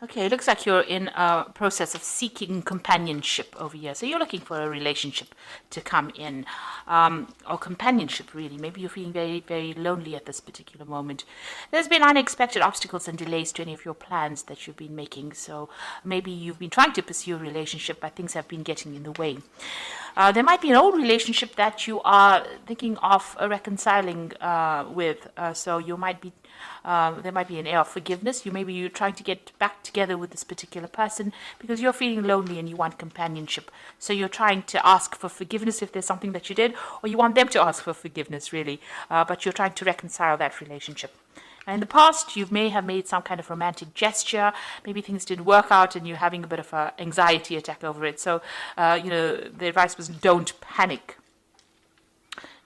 Okay, it looks like you're in a process of seeking companionship over here. So you're looking for a relationship to come in, or companionship, really. Maybe you're feeling very, very lonely at this particular moment. There's been unexpected obstacles and delays to any of your plans that you've been making. So maybe you've been trying to pursue a relationship, but things have been getting in the way. There might be an old relationship that you are thinking of reconciling with. So you might be there might be an air of forgiveness. You're trying to get back together with this particular person because you're feeling lonely and you want companionship. So you're trying to ask for forgiveness if there's something that you did, or you want them to ask for forgiveness, really. But you're trying to reconcile that relationship. In the past, you may have made some kind of romantic gesture. Maybe things didn't work out and you're having a bit of an anxiety attack over it. So, the advice was don't panic.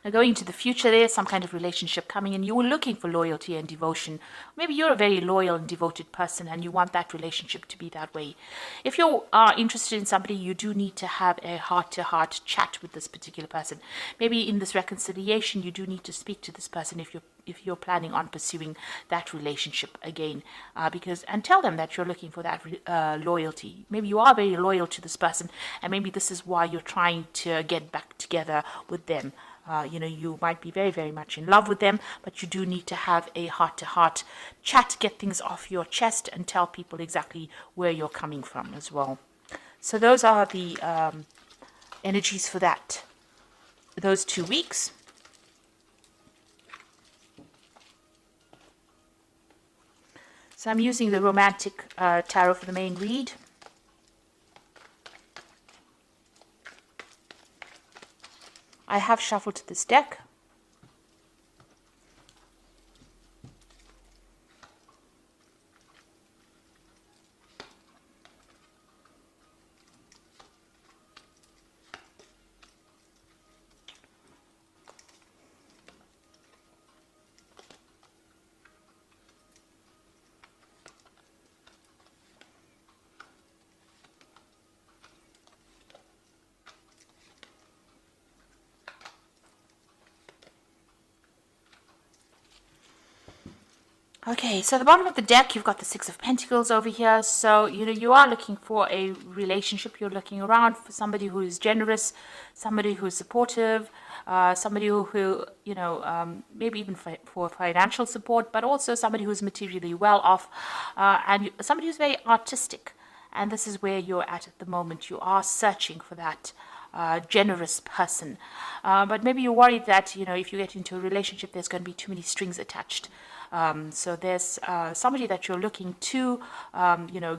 Now, going into the future, there's some kind of relationship coming in. You were looking for loyalty and devotion. Maybe you're a very loyal and devoted person and you want that relationship to be that way. If you are interested in somebody, you do need to have a heart-to-heart chat with this particular person. Maybe in this reconciliation, you do need to speak to this person if you're planning on pursuing that relationship again, and tell them that you're looking for that loyalty. Maybe you are very loyal to this person, and maybe this is why you're trying to get back together with them. You might be very, very much in love with them, but you do need to have a heart-to-heart chat, get things off your chest, and tell people exactly where you're coming from as well. So those are the energies for those 2 weeks. So I'm using the Romantic Tarot for the main read. I have shuffled this deck. Okay, so at the bottom of the deck, you've got the Six of Pentacles over here. So, you are looking for a relationship. You're looking around for somebody who is generous, somebody who is supportive, somebody who maybe even for financial support, but also somebody who's materially well off, and somebody who's very artistic. And this is where you're at the moment. You are searching for that generous person. But maybe you're worried that, if you get into a relationship, there's going to be too many strings attached. So there's somebody that you're looking to,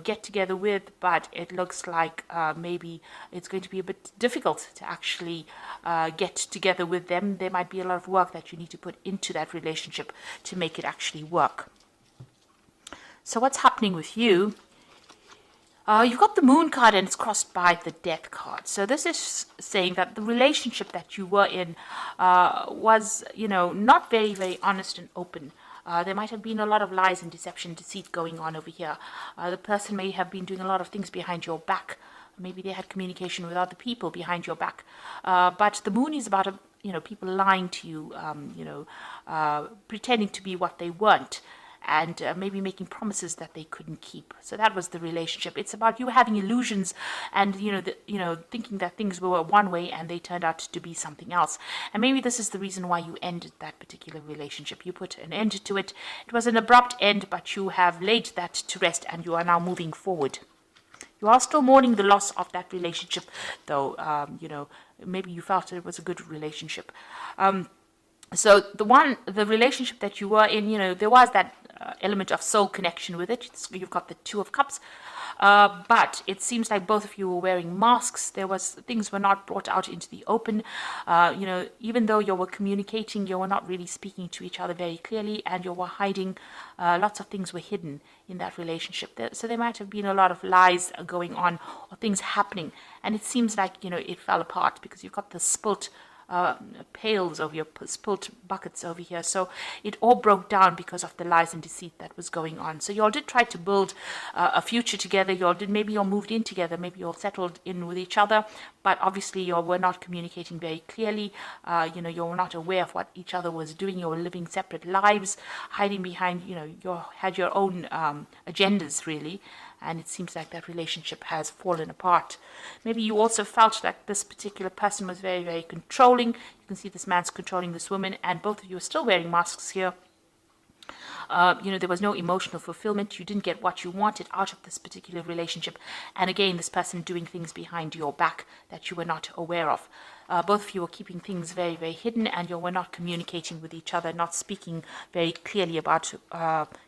get together with, but it looks like maybe it's going to be a bit difficult to actually get together with them. There might be a lot of work that you need to put into that relationship to make it actually work. So what's happening with you? You've got the Moon card and it's crossed by the Death card. So this is saying that the relationship that you were in was, not very, very honest and open. There might have been a lot of lies and deception, deceit going on over here. The person may have been doing a lot of things behind your back. Maybe they had communication with other people behind your back. But the Moon is about, people lying to you, pretending to be what they weren't. And maybe making promises that they couldn't keep. So that was the relationship. It's about you having illusions and, thinking that things were one way and they turned out to be something else. And maybe this is the reason why you ended that particular relationship. You put an end to it. It was an abrupt end, but you have laid that to rest and you are now moving forward. You are still mourning the loss of that relationship, though, maybe you felt it was a good relationship. So the relationship that you were in, there was that element of soul connection with it. You've got the Two of Cups, but it seems like both of you were wearing masks. Things were not brought out into the open. Even though you were communicating, you were not really speaking to each other very clearly, and you were hiding. Lots of things were hidden in that relationship. So there might have been a lot of lies going on or things happening, and it seems like it fell apart because you've got the spilt pails over your spilt buckets over here. So it all broke down because of the lies and deceit that was going on. So you all did try to build a future together. Maybe you all moved in together. Maybe you all settled in with each other. but obviously you were not communicating very clearly. You were not aware of what each other was doing. You were living separate lives, hiding behind, you had your own agendas, really. And it seems like that relationship has fallen apart. Maybe you also felt like this particular person was very, very controlling. You can see this man's controlling this woman, and both of you are still wearing masks here. There was no emotional fulfillment. You didn't get what you wanted out of this particular relationship. And again, this person doing things behind your back that you were not aware of. Both of you were keeping things very, very hidden, and you were not communicating with each other, not speaking very clearly about,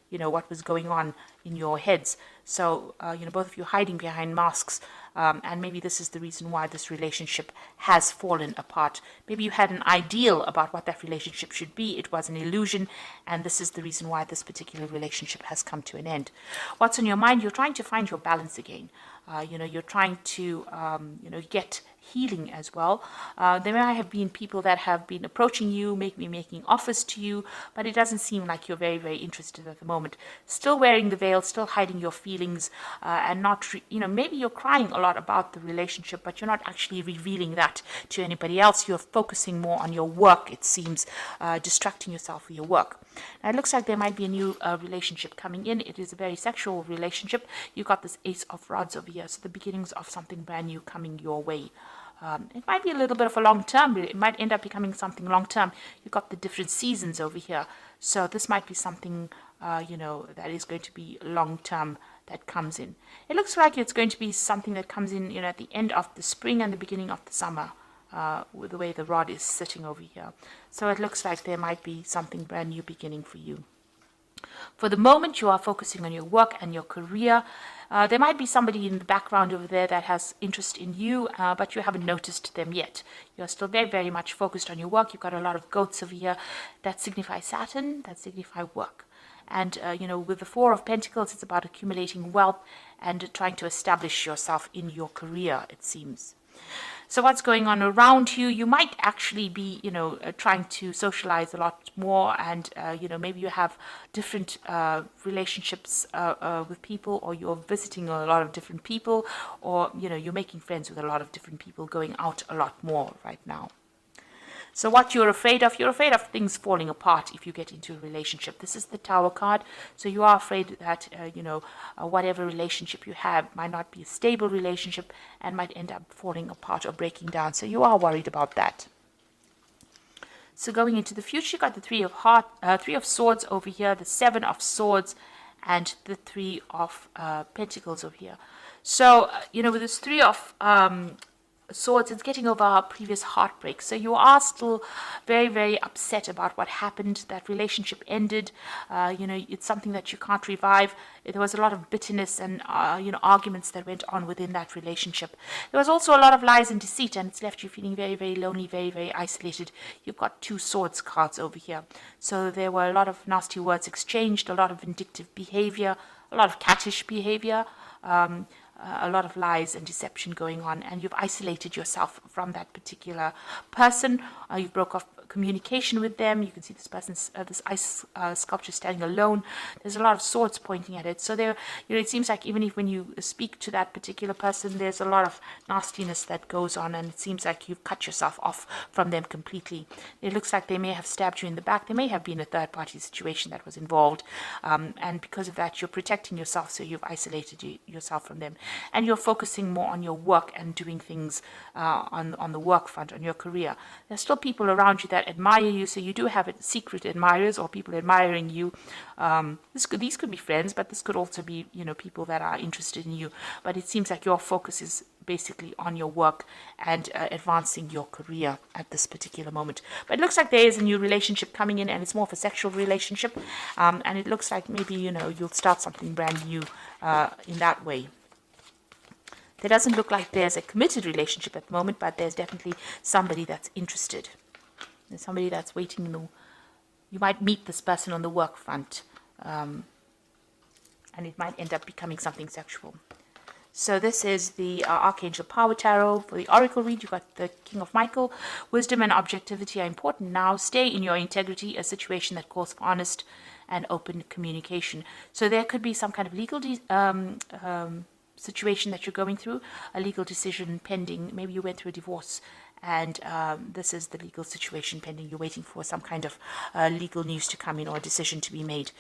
what was going on in your heads. So, both of you hiding behind masks. And maybe this is the reason why this relationship has fallen apart. Maybe you had an ideal about what that relationship should be. It was an illusion, and this is the reason why this particular relationship has come to an end. What's on your mind? You're trying to find your balance again. You're trying to, get healing as well. There might have been people that have been approaching you, making offers to you, but it doesn't seem like you're very, very interested at the moment. Still wearing the veil, still hiding your feelings, and not, maybe you're crying a lot about the relationship, but you're not actually revealing that to anybody else. You're focusing more on your work, it seems, distracting yourself with your work. Now, it looks like there might be a new relationship coming in. It is a very sexual relationship. You've got this Ace of Rods over here, so the beginnings of something brand new coming your way. It might be a little bit of a long term, but it might end up becoming something long term. You've got the different seasons over here. So this might be something, that is going to be long term that comes in. It looks like it's going to be something that comes in, at the end of the spring and the beginning of the summer, with the way the rod is sitting over here. So it looks like there might be something brand new beginning for you. For the moment, you are focusing on your work and your career. There might be somebody in the background over there that has interest in you, but you haven't noticed them yet. You're still very, very much focused on your work. You've got a lot of goats over here that signify Saturn, that signify work. And, with the Four of Pentacles, it's about accumulating wealth and trying to establish yourself in your career, it seems. So what's going on around you? You might actually be, trying to socialize a lot more, and, maybe you have different relationships with people, or you're visiting a lot of different people, or, you're making friends with a lot of different people, going out a lot more right now. So what you're afraid of things falling apart if you get into a relationship. This is the Tower card. So you are afraid that, whatever relationship you have might not be a stable relationship and might end up falling apart or breaking down. So you are worried about that. So going into the future, you got the Three of Swords over here, the Seven of Swords, and the Three of Pentacles over here. So, with this Three of Swords, it's getting over our previous heartbreak. So you are still very, very upset about what happened. That relationship ended. It's something that you can't revive. There was a lot of bitterness and, arguments that went on within that relationship. There was also a lot of lies and deceit, and it's left you feeling very, very lonely, very, very isolated. You've got Two Swords cards over here. So there were a lot of nasty words exchanged, a lot of vindictive behavior, a lot of cattish behavior, a lot of lies and deception going on, and you've isolated yourself from that particular person. You broke off communication with them. You can see this person's this ice sculpture standing alone. There's a lot of swords pointing at it. So there, it seems like even if when you speak to that particular person, there's a lot of nastiness that goes on, and it seems like you've cut yourself off from them completely. It looks like they may have stabbed you in the back. There may have been a third-party situation that was involved, and because of that, you're protecting yourself. So you've isolated yourself from them, and you're focusing more on your work and doing things on the work front, on your career. There's still people around you that admire you, so you do have secret admirers or people admiring you. These could be friends, but this could also be people that are interested in you. But it seems like your focus is basically on your work and advancing your career at this particular moment. But it looks like there is a new relationship coming in, and it's more of a sexual relationship, and it looks like maybe you'll start something brand new in that way. There doesn't look like there's a committed relationship at the moment, but there's definitely somebody that's interested. There's somebody that's waiting. You might meet this person on the work front, and it might end up becoming something sexual. So this is the Archangel Power Tarot. For the Oracle read, you've got the King of Michael. Wisdom and objectivity are important now. Stay in your integrity, a situation that calls for honest and open communication. So there could be some kind of legal situation that you're going through, a legal decision pending. Maybe you went through a divorce, and this is the legal situation pending. You're waiting for some kind of legal news to come in or a decision to be made.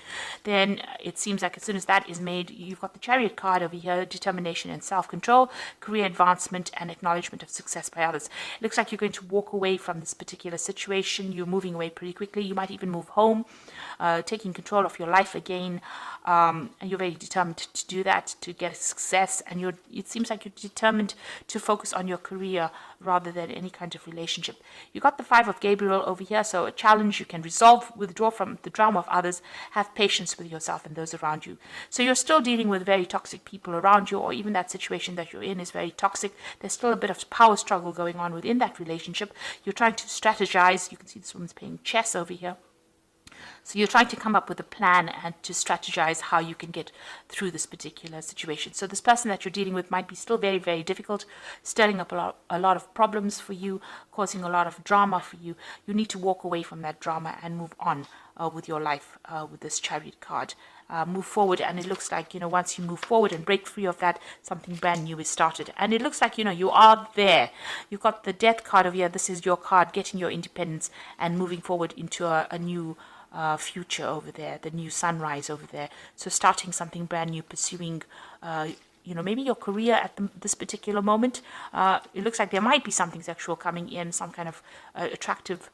Then it seems like as soon as that is made, you've got the Chariot card over here: determination and self-control, career advancement, and acknowledgement of success by others. It looks like you're going to walk away from this particular situation. You're moving away pretty quickly. You might even move home, taking control of your life again, and you're very determined to do that, to get success. And it seems like you're determined to focus on your career rather than any kind of relationship. You got the Five of Gabriel over here, so a challenge you can resolve, withdraw from the drama of others, have patience with yourself and those around you. So you're still dealing with very toxic people around you, or even that situation that you're in is very toxic. There's still a bit of power struggle going on within that relationship. You're trying to strategize. You can see this woman's playing chess over here. So you're trying to come up with a plan and to strategize how you can get through this particular situation. So this person that you're dealing with might be still very, very difficult, stirring up a lot of problems for you, causing a lot of drama for you. You need to walk away from that drama and move on with your life with this Chariot card. Move forward, and it looks like, once you move forward and break free of that, something brand new is started. And it looks like, you are there. You've got the Death card over here. This is your card, getting your independence and moving forward into a new future over there, the new sunrise over there. So starting something brand new, pursuing maybe your career at this particular moment. It looks like there might be something sexual coming in, some kind of attractive,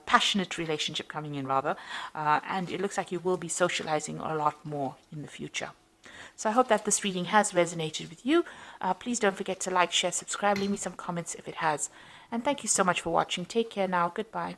passionate relationship coming in, rather. And it looks like you will be socializing a lot more in the future. So I hope that this reading has resonated with you. Please don't forget to like, share, subscribe, leave me some comments if it has. And thank you so much for watching. Take care now. Goodbye.